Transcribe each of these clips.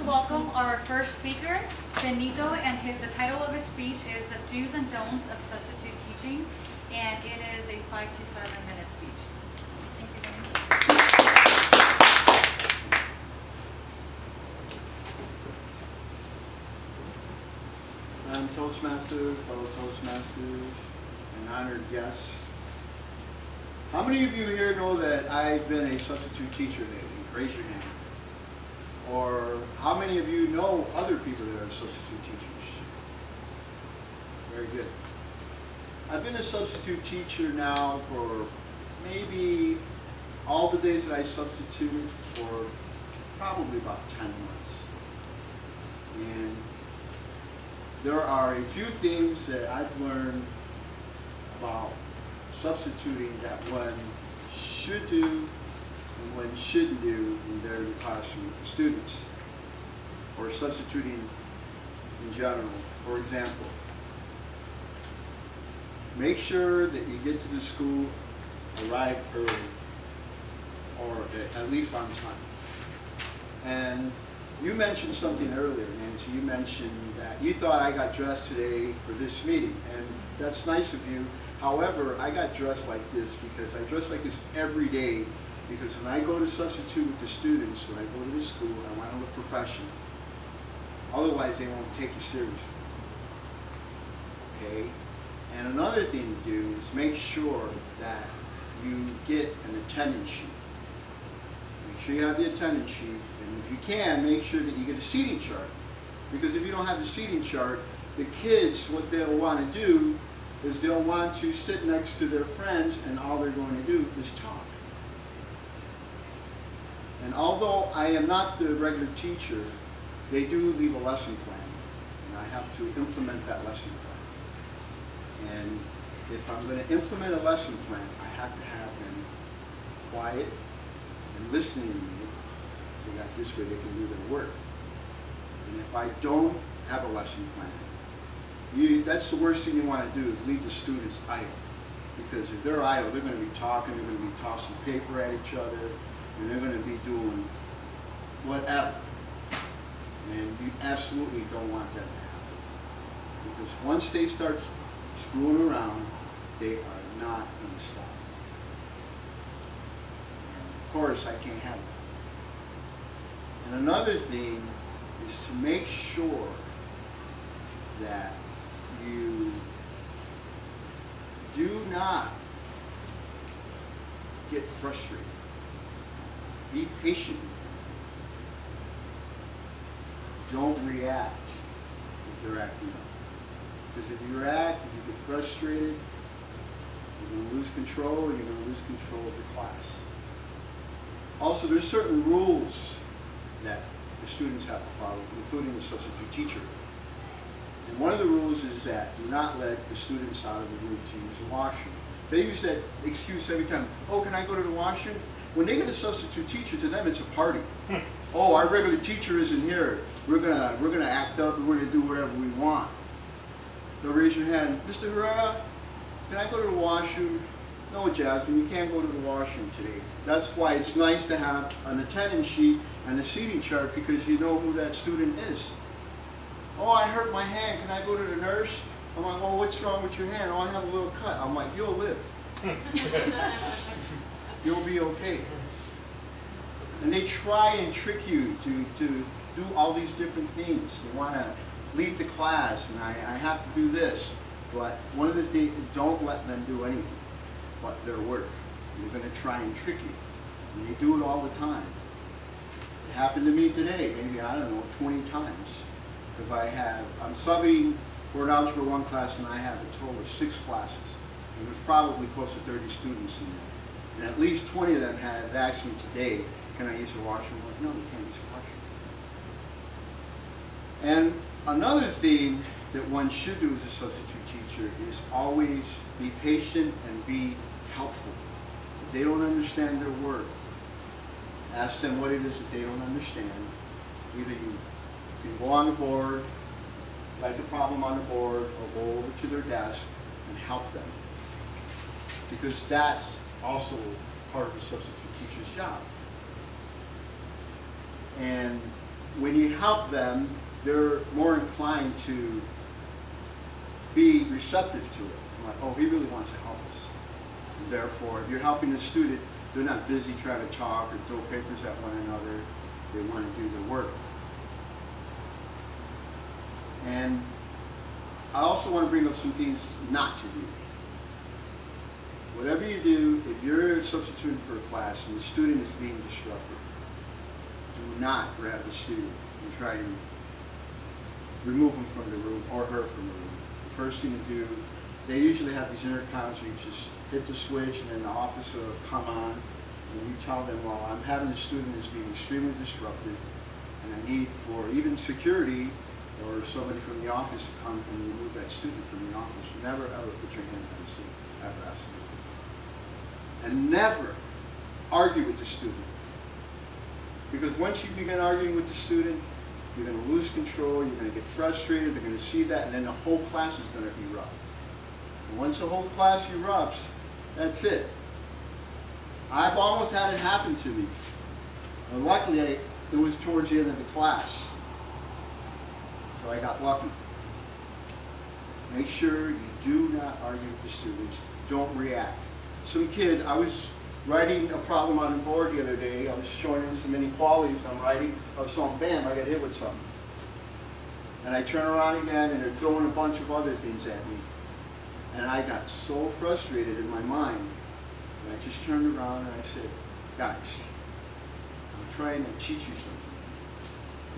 welcome our first speaker, Benito, and the title of his speech is The Do's and Don'ts of Substitute Teaching, and it is a 5 to 7 minute speech. Thank you, Benito. I'm Toastmaster, fellow Toastmasters, and honored guests. How many of you here know that I've been a substitute teacher lately? Raise your hand. Or how many of you know other people that are substitute teachers? Very good. I've been a substitute teacher now for maybe all the days that I substituted for probably about 10 months. And there are a few things that I've learned about substituting that one should do and one shouldn't do in their classroom with the students, or substituting in general. For example, make sure that you get to the school, arrive early, or at least on time. And you mentioned something earlier, Nancy. You mentioned that you thought I got dressed today for this meeting, and that's nice of you. However, I got dressed like this because I dress like this every day, because when I go to substitute with the students, when I go to the school, I want to look professional. Otherwise, they won't take you seriously. Okay? And another thing to do is make sure that you get an attendance sheet. Make sure you have the attendance sheet, and if you can, make sure that you get a seating chart. Because if you don't have the seating chart, the kids, what they'll want to do is they'll want to sit next to their friends, and all they're going to do is talk. And although I am not the regular teacher, they do leave a lesson plan, and I have to implement that lesson plan. And if I'm going to implement a lesson plan, I have to have them quiet and listening to me, so that this way they can do their work. And if I don't have a lesson plan, that's the worst thing you want to do, is leave the students idle. Because if they're idle, they're going to be talking, they're going to be tossing paper at each other, and they're going to be doing whatever. And you absolutely don't want that to happen. Because once they start screwing around, they are not going to stop. And of course, I can't have that. And another thing is to make sure that you do not get frustrated. Be patient. Don't react if they're acting up. Because if you react, if you get frustrated, you're going to lose control, and you're going to lose control of the class. Also, there's certain rules that the students have to follow, including the substitute teacher. And one of the rules is that do not let the students out of the room to use the washroom. They use that excuse every time. Oh, can I go to the washroom? When they get a substitute teacher, to them it's a party. Oh, our regular teacher isn't here. We're gonna act up and we're gonna do whatever we want. They'll raise your hand. Mr. Herrera, can I go to the washroom? No, Jasmine, you can't go to the washroom today. That's why it's nice to have an attendance sheet and a seating chart, because you know who that student is. Oh, I hurt my hand. Can I go to the nurse? I'm like, well, what's wrong with your hand? Oh, I have a little cut. I'm like, you'll live. You'll be okay. And they try and trick you to do all these different things. They want to leave the class, and I have to do this. But one of the things, don't let them do anything but their work. They're going to try and trick you. And they do it all the time. It happened to me today, maybe, I don't know, 20 times. Because I'm subbing for an Algebra 1 class, and I have a total of 6 classes. And there's probably close to 30 students in there. And at least 20 of them have asked me today, can I use the washroom? I'm like, no, you can't use the washroom. And another thing that one should do as a substitute teacher is always be patient and be helpful. If they don't understand their work, ask them what it is that they don't understand. Either you can go on the board, write the problem on the board, or go over to their desk and help them. Because that's also part of the substitute teacher's job. And when you help them, they're more inclined to be receptive to it. Like, oh, he really wants to help us. And therefore, if you're helping the student, they're not busy trying to talk or throw papers at one another. They want to do their work. And I also want to bring up some things not to do. Whatever you do, if you're substituting for a class and the student is being disruptive, do not grab the student and try to remove him from the room or her from the room. The first thing to do, they usually have these intercoms where you just hit the switch and then the officer will come on and you tell them, well, I'm having a student that's being extremely disruptive and I need for even security or somebody from the office to come and remove that student from the office. Never ever put your hand on the student, ever, absolutely. And never argue with the student. Because once you begin arguing with the student, you're going to lose control, you're going to get frustrated, they're going to see that, and then the whole class is going to erupt. And once the whole class erupts, that's it. I've almost had it happen to me. And luckily, it was towards the end of the class. So I got lucky. Make sure you do not argue with the students. Don't react. Some kid, I was writing a problem on the board the other day. I was showing him some inequalities I'm writing. I was saying, bam, I got hit with something. And I turn around again and they're throwing a bunch of other things at me. And I got so frustrated in my mind. And I just turned around and I said, guys, I'm trying to teach you something.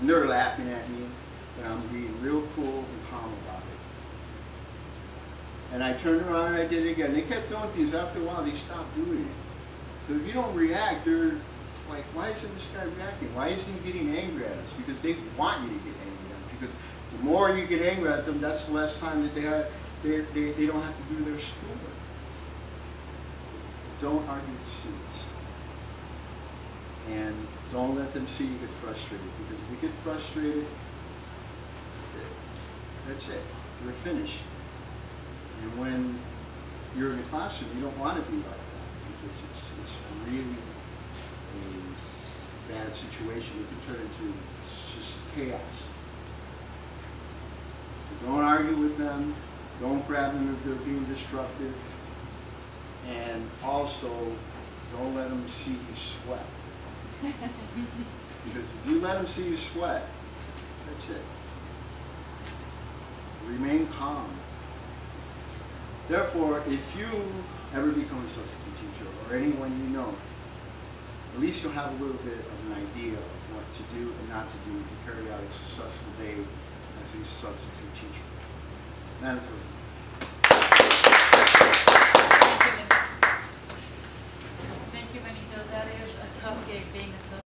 And they're laughing at me. And I'm being real cool and calm about it. And I turned around and I did it again. They kept doing things. After a while, they stopped doing it. So if you don't react, they're like, why isn't this guy reacting? Why isn't he getting angry at us? Because they want you to get angry at them. Because the more you get angry at them, that's the less time that they don't have to do their schoolwork. Don't argue with students. And don't let them see you get frustrated. Because if you get frustrated, that's it. You're finished. And when you're in the classroom, you don't want to be like that because it's really a bad situation. It can turn into just chaos. So don't argue with them. Don't grab them if they're being disruptive. And also, don't let them see you sweat. Because if you let them see you sweat, that's it. Remain calm. Therefore, if you ever become a substitute teacher or anyone you know, at least you'll have a little bit of an idea of what to do and not to do to carry out a successful day as a substitute teacher. Manifest.